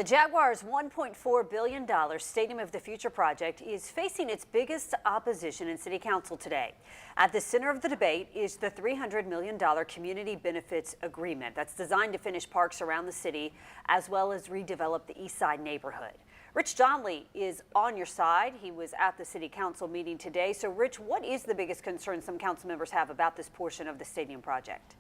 The Jaguars' $1.4 billion Stadium of the Future project is facing its biggest opposition in City Council today. At the center of the debate is the $300 million Community Benefits Agreement that's designed to finish parks around the city as well as redevelop the East Side neighborhood. Rich Donnelly is on your side. He was at the City Council meeting today. So, Rich, what is the biggest concern some council members have about this portion of the stadium project?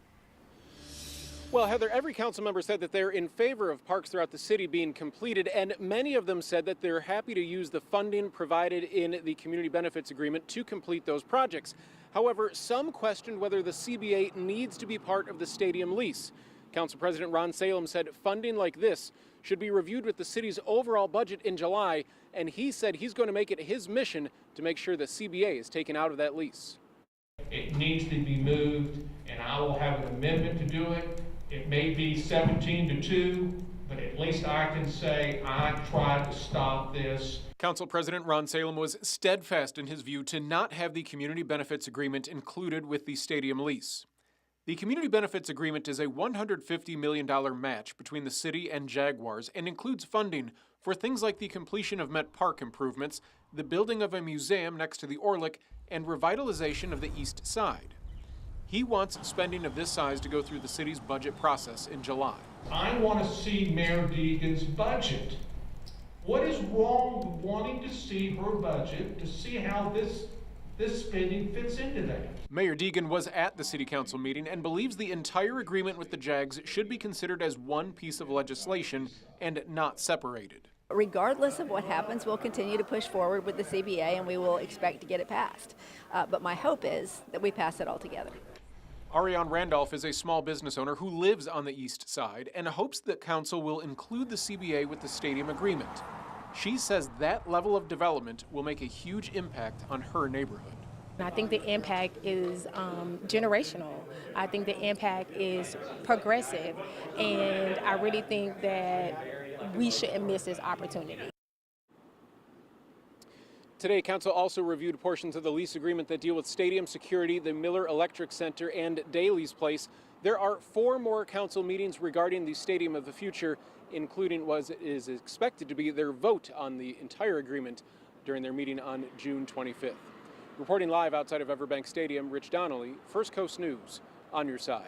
Well, Heather, every council member said that they're in favor of parks throughout the city being completed, and many of them said that they're happy to use the funding provided in the Community Benefits Agreement to complete those projects. However, some questioned whether the CBA needs to be part of the stadium lease. Council President Ron Salem said funding like this should be reviewed with the city's overall budget in July, and he said he's going to make it his mission to make sure the CBA is taken out of that lease. It needs to be moved, and I will have an amendment to do it. It may be 17-2, but at least I can say I tried to stop this. Council President Ron Salem was steadfast in his view to not have the Community Benefits Agreement included with the stadium lease. The Community Benefits Agreement is a $150 million match between the city and Jaguars and includes funding for things like the completion of Met Park improvements, the building of a museum next to the Orlick, and revitalization of the East Side. He wants spending of this size to go through the city's budget process in July. I want to see Mayor Deegan's budget. What is wrong with wanting to see her budget to see how this spending fits into that? Mayor Deegan was at the City Council meeting and believes the entire agreement with the Jags should be considered as one piece of legislation and not separated. Regardless of what happens, we'll continue to push forward with the CBA and we will expect to get it passed. But my hope is that we pass it all together. Ariane Randolph is a small business owner who lives on the East Side and hopes that council will include the CBA with the stadium agreement. She says that level of development will make a huge impact on her neighborhood. I think the impact is generational. I think the impact is progressive, and I really think that we shouldn't miss this opportunity. Today, council also reviewed portions of the lease agreement that deal with stadium security, the Miller Electric Center, and Daly's Place. There are 4 more council meetings regarding the Stadium of the Future, including what is expected to be their vote on the entire agreement during their meeting on June 25th. Reporting live outside of Everbank Stadium, Rich Donnelly, First Coast News, on your side.